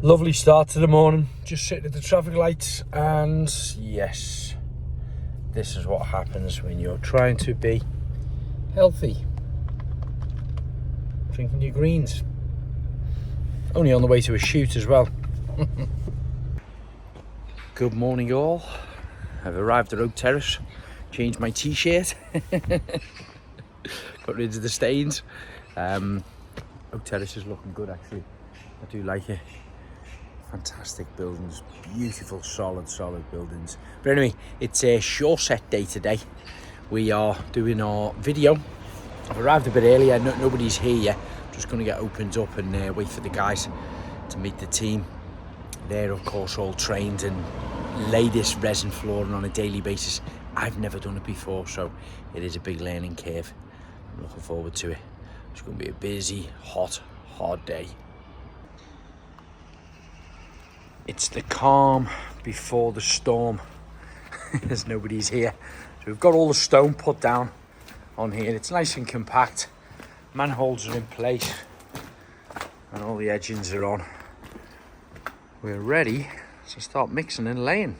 Lovely start to the morning, just sitting at the traffic lights, and yes, this is what happens when you're trying to be healthy. Drinking your greens. Only on the way to a shoot as well. Good morning all. I've arrived at Oak Terrace, changed my t-shirt, got rid of the stains. Oak Terrace is looking good actually, I do like it. Fantastic buildings, beautiful solid buildings. But anyway, it's a SureSet day today. We are doing our video. I've arrived a bit earlier, nobody's here yet. Just going to get opened up and wait for the guys to meet the team. They're of course all trained and lay this resin flooring on a daily basis. I've never done it before, so it is a big learning curve. I'm looking forward to it. It's going to be a busy, hot, hard day. It's the calm before the storm. There's nobody's here. So we've got all the stone put down on here. It's nice and compact. Manholes are in place and all the edgings are on. We're ready to start mixing and laying.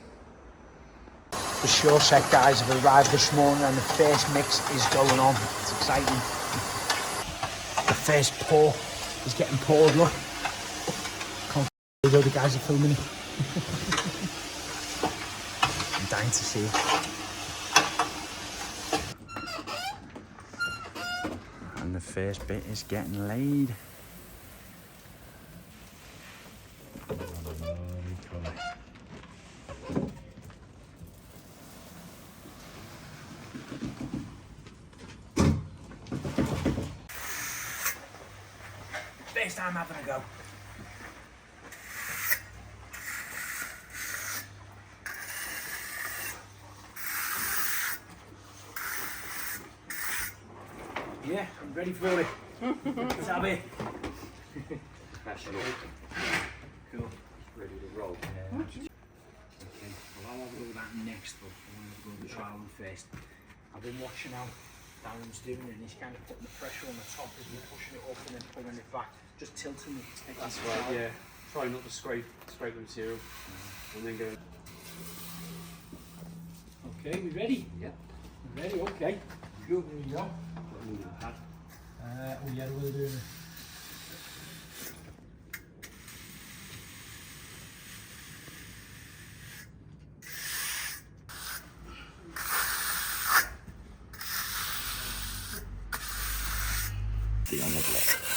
The SureSet guys have arrived this morning and the first mix is going on. It's exciting. The first pour is getting poured, look. The guys are filming it. I'm dying to see it. And the first bit is getting laid. First time having a go. Yeah, I'm ready for it. Let's have it. Professional. Cool. Ready to roll. Okay, well I'll have a look at that next, but I want to go to the trial one first. I've been watching how Darren's doing it and he's kind of putting the pressure on the top as we're pushing it up and then pulling it back. Just tilting it. That's right, yeah. Try not to scrape the material and then go. Okay, we ready? Yeah. We're ready, okay. Good, here we go. Oh yeah, we'll do it.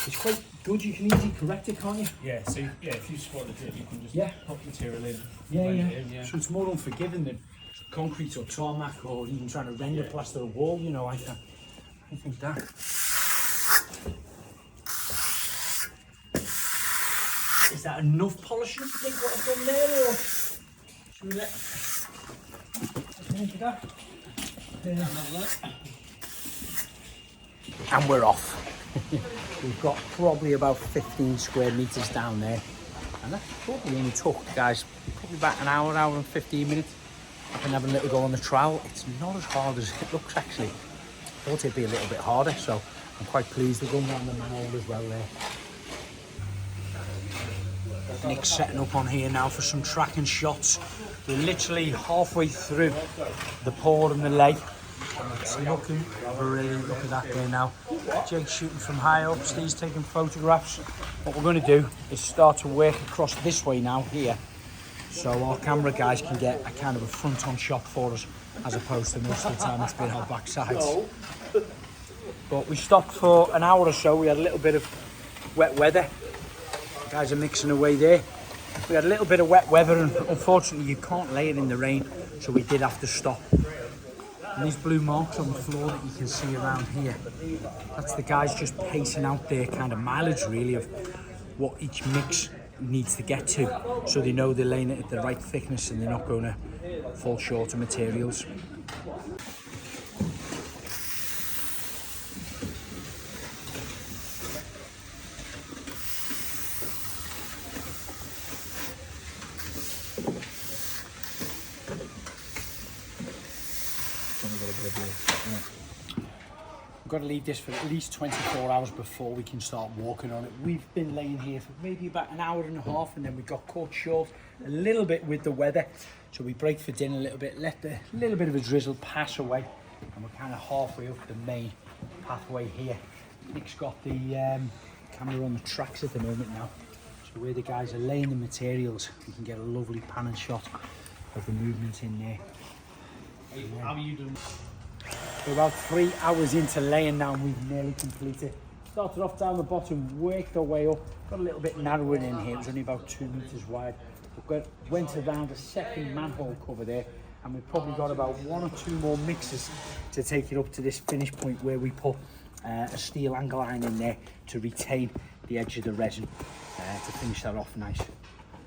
It's quite good, you can easily correct it, can't you? Yeah, so if you spotted it, you can just put material in. Yeah. So it's more unforgiving than concrete or tarmac or even trying to render plaster a wall, you know, I think that. Is that enough polishing to think what I've done there, or should we let that? And we're off. We've got probably about 15 square meters down there, and that probably only took, guys, probably about an hour and 15 minutes. I've been having a little go on the trowel. It's not as hard as it looks actually. I thought it'd be a little bit harder, so I'm quite pleased with going around the manhole as well there. Nick's setting up on here now for some tracking shots. We're literally halfway through the pour and the lay. It's looking brilliant. Look at that there now. Jake's shooting from high up, Steve's taking photographs. What we're going to do is start to work across this way now here, so our camera guys can get a kind of a front-on shot for us, as opposed to most of the time it's been our backsides. But we stopped for an hour or so. We had a little bit of wet weather. The guys are mixing away there. We had a little bit of wet weather and unfortunately you can't lay it in the rain, so we did have to stop. And these blue marks on the floor that you can see around here, that's the guys just pacing out their kind of mileage really of what each mix needs to get to, so they know they're laying it at the right thickness and they're not going to fall short of materials. got to leave this for at least 24 hours before we can start walking on it. We've been laying here for maybe about an hour and a half, and then we got caught short a little bit with the weather. So we break for dinner a little bit, let the little bit of a drizzle pass away, and we're kind of halfway up the main pathway here. Nick's got the camera on the tracks at the moment now. So where the guys are laying the materials, we can get a lovely pan and shot of the movements in there. How are you doing? We're about 3 hours into laying now, and we've nearly completed. Started off down the bottom, worked our way up, got a little bit narrower in here. It was only about 2 meters wide. We went around a second manhole cover there, and we've probably got about 1 or 2 more mixes to take it up to this finish point where we put a steel angle iron in there to retain the edge of the resin to finish that off nice.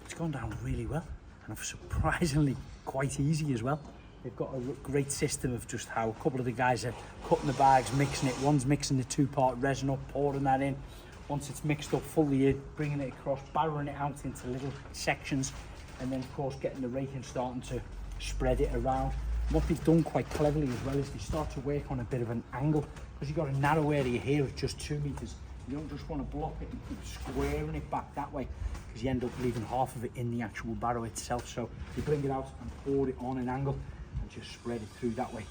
It's gone down really well, and surprisingly quite easy as well. They've got a great system of just how a couple of the guys are cutting the bags, mixing it. One's mixing the 2-part resin up, pouring that in. Once it's mixed up fully in, bringing it across, barrowing it out into little sections, and then of course getting the rake and starting to spread it around. What they've done quite cleverly as well is they start to work on a bit of an angle, because you've got a narrow area here of just 2 meters. You don't just want to block it and keep squaring it back that way, because you end up leaving half of it in the actual barrow itself. So you bring it out and pour it on an angle and just spread it through that way.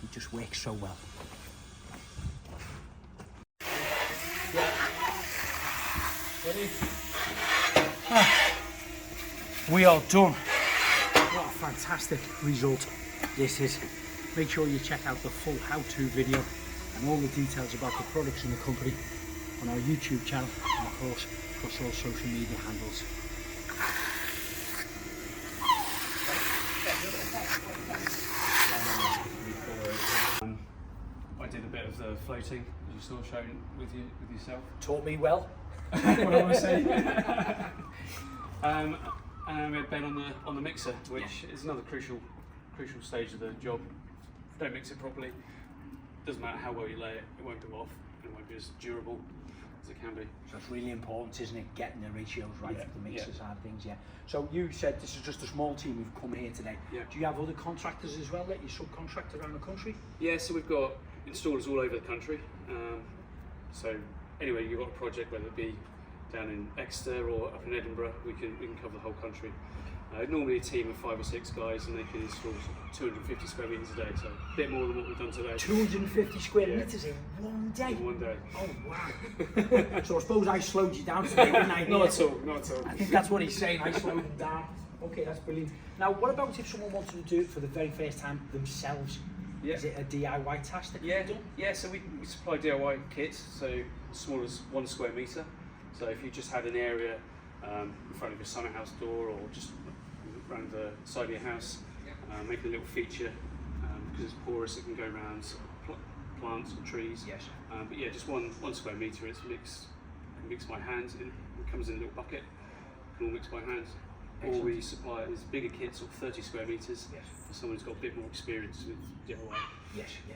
It just works so well. We are done. What a fantastic result this is. Make sure you check out the full how-to video and all the details about the products in the company on our YouTube channel, and of course across all social media handles. I did a bit of the floating, as you saw, shown with yourself. Taught me well. What I want to say. And we had Ben on the mixer, which is another crucial stage of the job. If you don't mix it properly, doesn't matter how well you lay it, it won't go off, and it won't be as durable as it can be. So it's really important, isn't it, getting the ratios right for the mixer side of things, yeah. So you said this is just a small team who've come here today. Yeah. Do you have other contractors as well that you subcontract around the country? Yeah, so we've got installers all over the country. So anyway, you've got a project, whether it be down in Exeter or up in Edinburgh, we can cover the whole country. Normally a team of 5 or 6 guys, and they can install 250 square metres a day, so a bit more than what we've done today. 250 square metres in one day? In one day. Oh wow. So I suppose I slowed you down today, didn't I? Not at all, not at all. I think that's what he's saying, I slowed him down. Okay, that's brilliant. Now what about if someone wanted to do it for the very first time themselves? Yeah. Is it a DIY task that you've done? Yeah, so we supply DIY kits, so as small as 1 square metre. So if you just had an area in front of your summer house door, or just around the side of your house, make a little feature, because it's porous, it can go around plants or trees. Yes. But yeah, just one square metre. It's mixed by hand. It comes in a little bucket, and all mixed by hand. Or we supply is bigger kits of 30 square metres. Yes. For someone who's got a bit more experience with DIY. Yes, yeah.